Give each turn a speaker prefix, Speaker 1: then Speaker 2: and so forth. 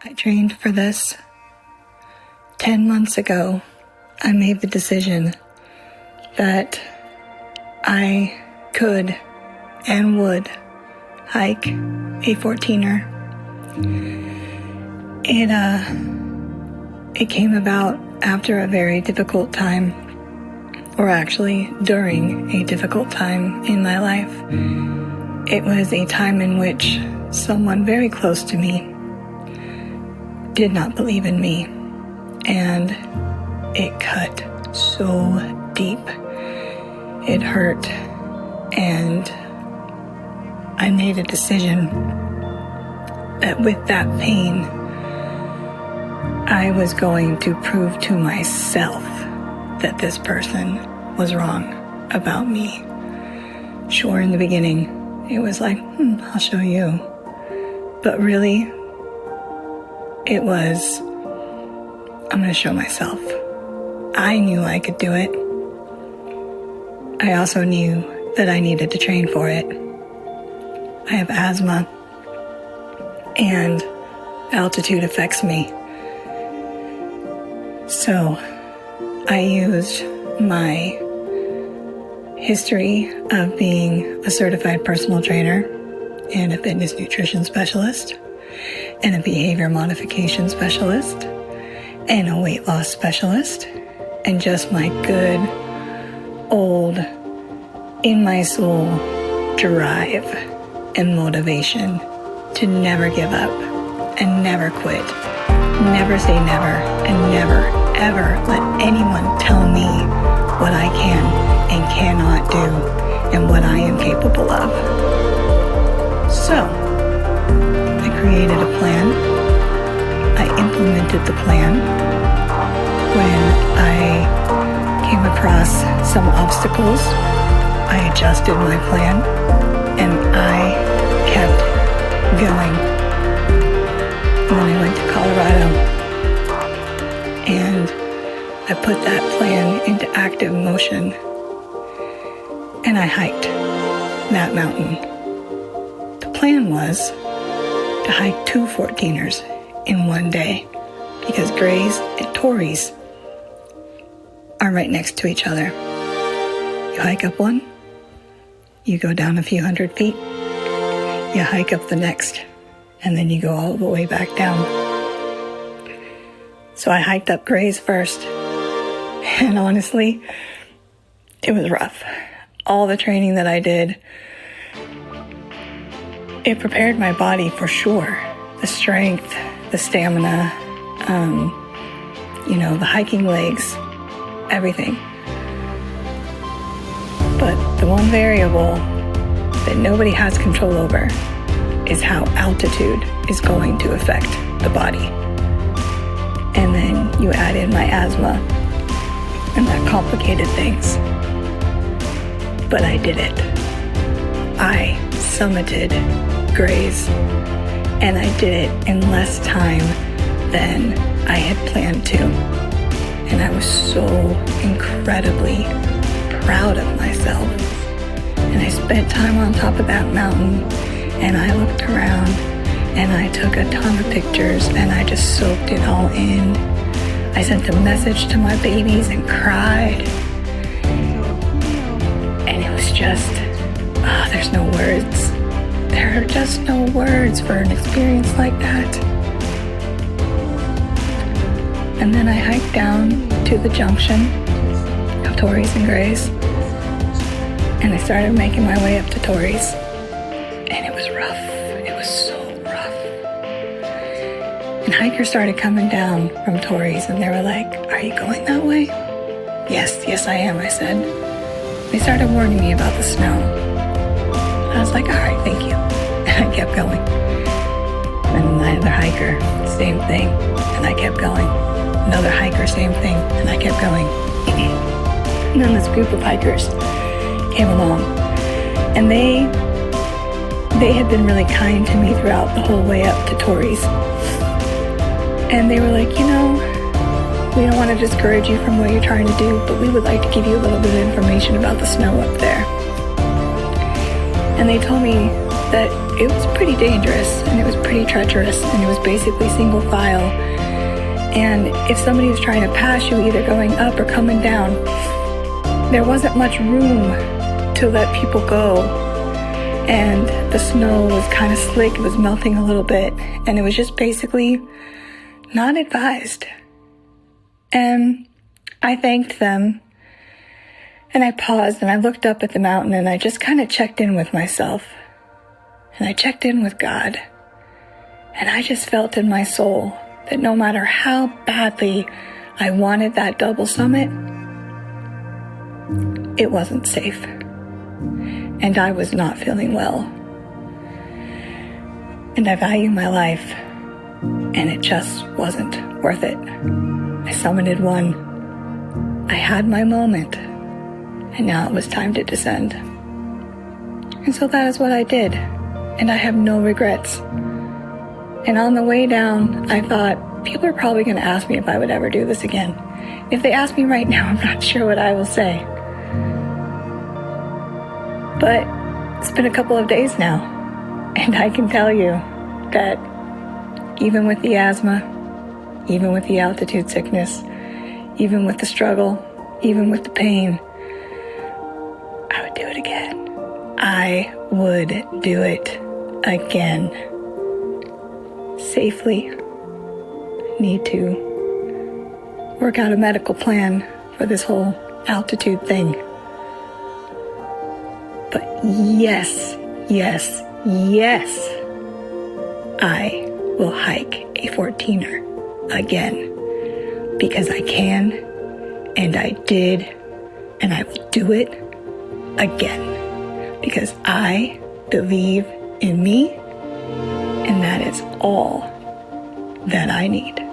Speaker 1: I trained for this. 10 months ago, I made the decision that I could and would hike a 14er. It came about after a very difficult time, or actually during a difficult time in my life. It was a time in which someone very close to me did not believe in me, and it cut so deep. It hurt, and I made a decision that with that pain, I was going to prove to myself that this person was wrong about me. Sure, in the beginning, it was like, I'll show you. But really, it was, I'm going to show myself. I knew I could do it. I also knew that I needed to train for it. I have asthma, and altitude affects me. So I used my history of being a certified personal trainer and a fitness nutrition specialist and a behavior modification specialist and a weight loss specialist, and just my good old in my soul drive and motivation to never give up and never quit, never say never, and never ever let anyone tell me what I can and cannot do and what I am capable of. So I created a plan. I implemented the plan. When I came across some obstacles, I adjusted my plan, and I kept going. And then I went to Colorado, and I put that plan into active motion, and I hiked that mountain. The plan was to hike 2 14ers in one day, because Grays and Torreys are right next to each other. You hike up one, you go down a few hundred feet, you hike up the next, and then you go all the way back down. So I hiked up Grays first, and honestly, it was rough. All the training that I did, it prepared my body for sure. The strength, the stamina, the hiking legs, everything. But the one variable that nobody has control over is how altitude is going to affect the body. And then you add in my asthma, and that complicated things. But I did it. I summited Grays, and I did it in less time than I had planned to. And I was so incredibly proud of myself. And I spent time on top of that mountain, and I looked around, and I took a ton of pictures, and I just soaked it all in. I sent a message to my babies and cried. And it was just, there's no words. There are just no words for an experience like that. And then I hiked down to the junction of Torreys and Grays, and I started making my way up to Torreys, and it was rough. It was so rough. And hikers started coming down from Torreys, and they were like, "Are you going that way?" Yes, I am, I said. They started warning me about the snow. I was like, all right, thank you. And I kept going. And another hiker, same thing, and I kept going. Another hiker, same thing, and I kept going. And then this group of hikers came along, and they had been really kind to me throughout the whole way up to Torreys. And they were like, we don't want to discourage you from what you're trying to do, but we would like to give you a little bit of information about the snow up there. And they told me that it was pretty dangerous and it was pretty treacherous and it was basically single file. And if somebody was trying to pass you, either going up or coming down, there wasn't much room to let people go. And the snow was kind of slick, it was melting a little bit, and it was just basically not advised. And I thanked them, and I paused and I looked up at the mountain and I just kind of checked in with myself. And I checked in with God. And I just felt in my soul that no matter how badly I wanted that double summit, it wasn't safe. And I was not feeling well. And I value my life, and it just wasn't worth it. I summited one. I had my moment, and now it was time to descend. And so that is what I did, and I have no regrets. And on the way down, I thought, people are probably going to ask me if I would ever do this again. If they ask me right now, I'm not sure what I will say. But it's been a couple of days now, and I can tell you that even with the asthma, even with the altitude sickness, even with the struggle, even with the pain, I would do it again. I would do it again. Safely. Need to work out a medical plan for this whole altitude thing. But yes, yes, yes, I will hike a 14er again, because I can, and I did, and I will do it again, because I believe in me, and that is all that I need.